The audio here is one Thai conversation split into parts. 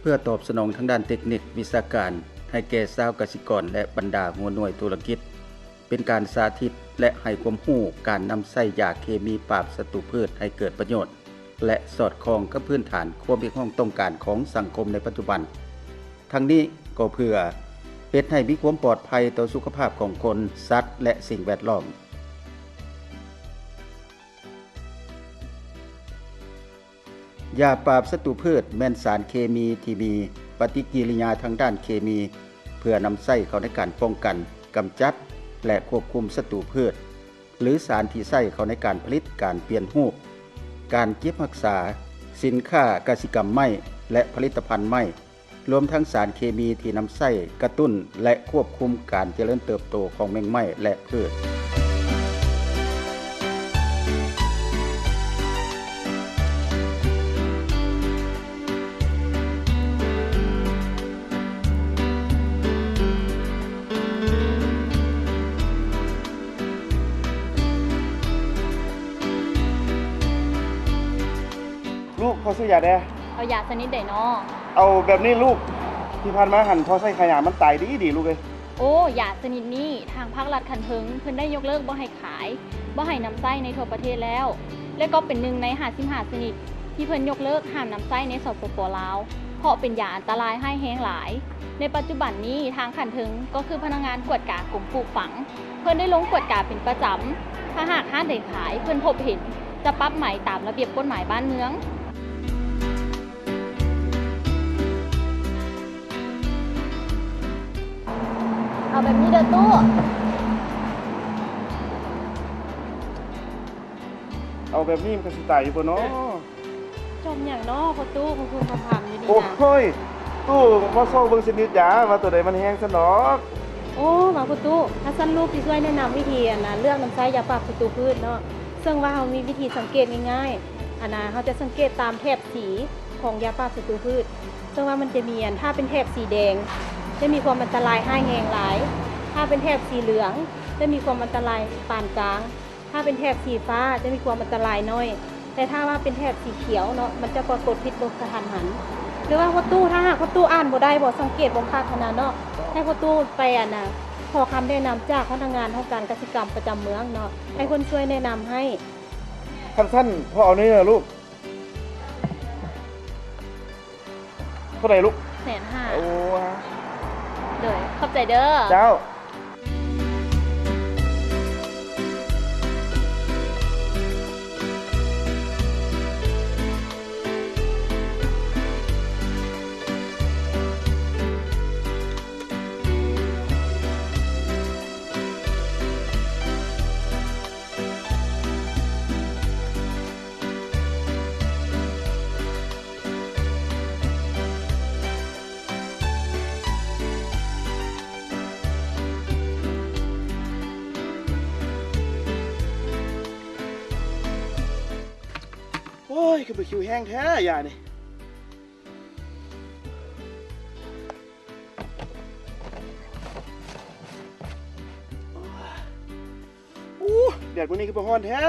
พื่อตอบสนองทางด้านเทคนิควิชาการให้แก่ชาวเกษตรกรและบรรดาหัวหน่วยธุรกิจเป็นการสาธิตและให้ความรู้การนำใช้ยาเคมีปราบศัตรูพืชให้เกิดประโยชน์และสอดคล้องกับพื้นฐานความเรียกร้องต้องการของสังคมในปัจจุบันทั้งนี้ก็เพื่อเป็นให้มีความปลอดภัยต่อสุขภาพของคนสัตว์และสิ่งแวดล้อมยาปราบศัตรูพืชแม่นสารเคมีที่มีปฏิกิริยาทางด้านเคมีเพื่อนำใช้เข้าในการป้องกันกำจัดและควบคุมศัตรูพืชหรือสารที่ใช้เข้าในการผลิตการเปลี่ยนรูปการเก็บรักษาสินค้ากสิกรรมไม้และผลิตภัณฑ์ไม้รวมทั้งสารเคมีที่นำใช้กระตุ้นและควบคุมการเจริญเติบโตของแมงไม้และพืชลูกพอซื้อยาได้ เอายาชนิดใดน้อ เอาแบบนี้ลูกที่ผ่านมาหันพอใส่ขยะมันตายดีลูกเอ้ย โอ้ยาชนิดนี้ทางภาครัฐคันเทิงเพิ่นได้ยกเลิกบ่ให้ขายบ่ให้นำไส้ในทั่วประเทศแล้ว และก็เป็นหนึ่งใน55ชนิดที่เพิ่นยกเลิกห้ามนำไส้ในสปป.ลาวเพราะเป็นยาอันตรายให้แฮงหลาย ในปัจจุบันนี้ทางคันเทิงก็คือพนักงานกวดกากรมปลูกฝัง เพิ่นได้ลงกวดกาเป็นประจำถ้าหากห้านใดขายเพิ่นพบเห็นจะปรับใหม่ตามระเบียบกฎหมายบ้านเมืองเอาแบบนี้เด้อตู้ เอาแบบนี้มันก็สิตายอยู่บ่เนาะ จมอย่างนอพอตู้ของคุณมาทำอยู่ดี โอ้ นะ ยตู้พอโซ่เบิ่งชนิดยาว่าตัวใดมันแห้งซะเนาะ โอ้มาพอตู้ถ้าสั้นลูกที่ช่วยแนะนำวิธีนะเรื่องน้ำใช้ยาปราบศัตรูพืชเนาะซึ่งว่าเรามีวิธีสังเกตง่ายๆเขาจะสังเกตตามแถบสีของยาปราบศัตรูพืช ซึ่งว่ามันจะมีถ้าเป็นแถบสีแดงจะมีความอันตรายให้แหงหลาย ถ้าเป็นแถบสีเหลืองจะมีความอันตรายปานกลาง ถ้าเป็นแถบสีฟ้าจะมีความอันตรายน้อย แต่ถ้าว่าเป็นแถบสีเขียวเนาะมันจะปรากฏพิษบกระทันหัน หรือว่าพ่อตู้ถ้าหากพ่อตู้อ่านบ่ได้บ่สังเกตบ่คักขนาดเนาะให้พ่อตู้ไปขอคำแนะนำจากพนักงานของการเกษตรกรรมประจำเมืองเนาะให้คนช่วยแนะนำให้ สั้นๆพอเอานี่นะลูกเท่าไหร่ลูก 150,000 โอ้ เด้อขอบใจเด้อ เจ้าโอ้ยคือไปคิวแห้งแท้ยานี่อู้แดดมื้อนี้คือบ่ร้อนแท้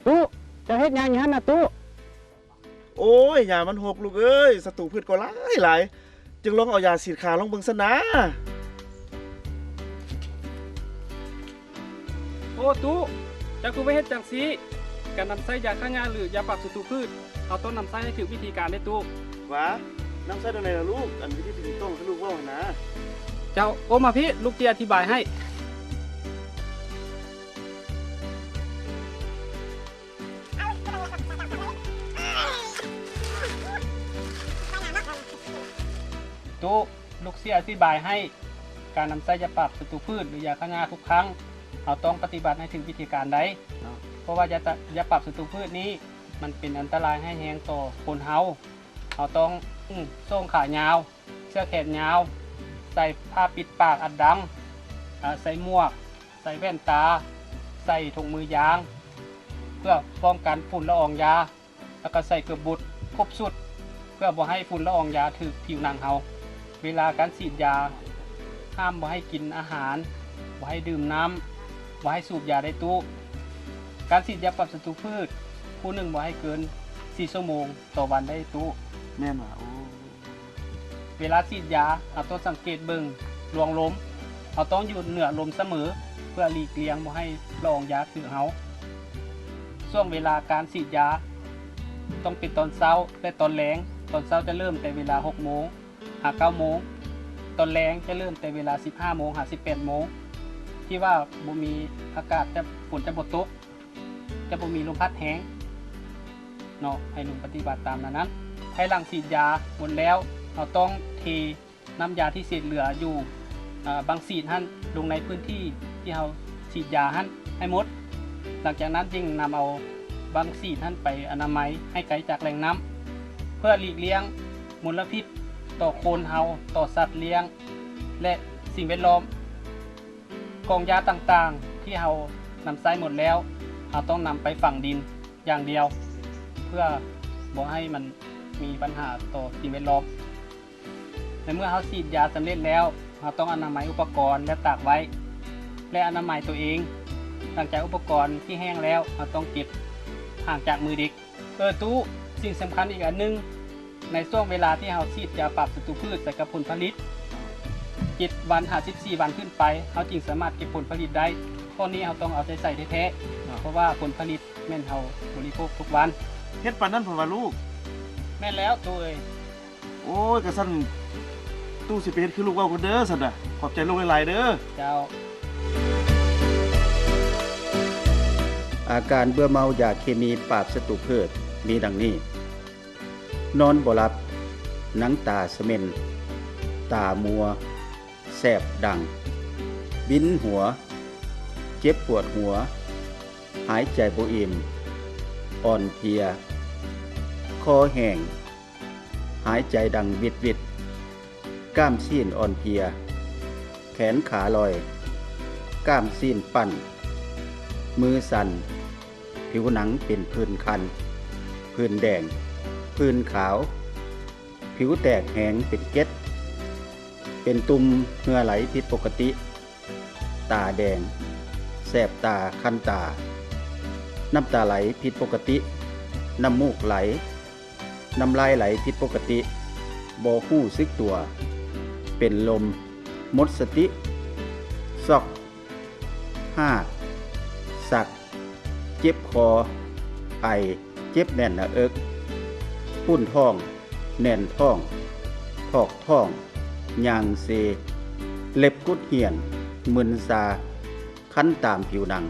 ตู้จะเฮ็ดหยังอยู่หั่นน่ะตู้ โอ้ยยามันหกลูกเอ้ยศัตรูพืชก็หลายจึงลองเอายาฉีดขาลองเบิ่งซะนะ โอ้ตู้จะคือไปเฮ็ดจังซี่การนำใช้ยาฆ่าหญ้าหรือยาปราบศัตรูพืชเอาต้นนำใช้ให้ถูกวิธีการได้ตู้ หวาน้ำใส่ตรงไหนล่ะลูกอันวิธีที่ถูกต้องให้ลูกเว้าหั่นนะ เจ้าโอมาพี่ลูกจะอธิบายให้ตู้ลูกเสียอธิบายให้การนำใช้ยาปราบศัตรูพืชหรือยาฆ่าหญ้าทุกครั้งเราต้องปฏิบัติให้ถึงวิธีการใดเพราะว่ายาปราบศัตรูพืชนี้มันเป็นอันตรายให้แฮงต่อคนเฮาเราต้องส่งขายาวเสื้อแขนยาวใส่ผ้าปิดปากอัดดังใส่หมวกใส่แว่นตาใส่ถุงมือยางเพื่อป้องกันฝุ่นละอองยาแล้วก็ใส่เกลือบุตรครบสุดเพื่อบ่ให้ฝุ่นละอองยาถึกผิวหนังเฮาเวลาการฉีดยาห้ามบ่ให้กินอาหารบ่ให้ดื่มน้ำบ่ให้สูบยาได้ตู้ การฉีดยาปรับศัตรูพืชผู้หนึ่งบ่ให้เกิน4ชั่วโมงต่อวันได้ตู้ แม่นว่าโอ้ เวลาฉีดยาเราต้องสังเกตเบิ่งรวงลมเราต้องอยู่เหนือลมเสมอเพื่อหลีกเลี่ยงบ่ให้ละอองยาถึงเฮาช่วงเวลาการฉีดยาต้องเป็นตอนเช้าและตอนแลงตอนเช้าจะเริ่มแต่เวลา 6 โมงหา 9 โมงตอนแลงจะเริ่มแต่เวลา 15 โมงหา 18 โมงที่ว่าบ่มีอากาศจะฝนจะบ่ตกจะบ่มีลมพัดแห้งเนาะให้ลุงปฏิบัติตามนั้นภายหลังฉีดยาหมดแล้วเราต้องเทน้ำยาที่เศษเหลืออยู่บางฉีดหั่นลงในพื้นที่ที่เราฉีดยาหั่นให้หมดหลังจากนั้นจึงนำเอาบางฉีดหั่นไปอนามัยให้ไกลจากแหล่งน้ำเพื่อหลีกเลี่ยงมลพิษต่อคนเฮาต่อสัตว์เลี้ยงและสิ่งแวดล้อมกองยาต่างๆที่เรานำใช้หมดแล้วเราต้องนำไปฝังดินอย่างเดียวเพื่อบ่ให้มันมีปัญหาต่อสิ่งแวดล้อมในเมื่อเราฉีดยาสำเร็จแล้วเราต้องอนามัยอุปกรณ์และตากไว้และอนามัยตัวเองหลังจากอุปกรณ์ที่แห้งแล้วเราต้องเก็บห่างจากมือเด็กตู้สิ่งสำคัญอีกอันนึงในช่วงเวลาที่เราฉีดยาปรับศัตรูพืชใส่กับผลผลิต7 วัน14 วันขึ้นไปเราจึงสามารถเก็บผลผลิตได้ข้อนี้เราต้องเอาใจใส่แท้ๆเพราะว่าผลผลิตแม่นเราบริโภคทุกวัน เฮ็ดปานนั้นเพิ่นว่าลูก แม่นแล้วตัวเอ้ย โอ้ยกะซั่นตู้สิไปเฮ็ดคือลูกเว้าคนเด้อซั่นน่ะขอบใจลูกหลายๆเด้อ เจ้า อาการเบื่อเมายาเคมีปราบศัตรูพืชมีดังนี้ นอนบ่หลับหนังตาเสม่นตามัวแสบดังบินหัวเจ็บปวดหัวหายใจบ่อิ่มอ่อนเพลียคอแห้งหายใจดังวิดวิดกล้ามซีนอ่อนเพลียแขนขาลอยกล้ามซีนปั่นมือสั่นผิวหนังเป็นผื่นคันผื่นแดงผื่นขาวผิวแตกแห้งเป็นเกล็ดเป็นตุ่มเหงื่อไหลผิดปกติตาแดงแสบตาคันตาน้ำตาไหลผิดปกติน้ำมูกไหลน้ำลายไหลผิดปกติบ่ฮู้สึกตัวเป็นลมหมดสติซอกหากสักเจ็บคอไอเจ็บแน่นหน้าอกปุ้นท้องแน่นท้องถอกท้องยางเซเล็บกุดเหี่ยนมึนซาคันตามผิวหนัง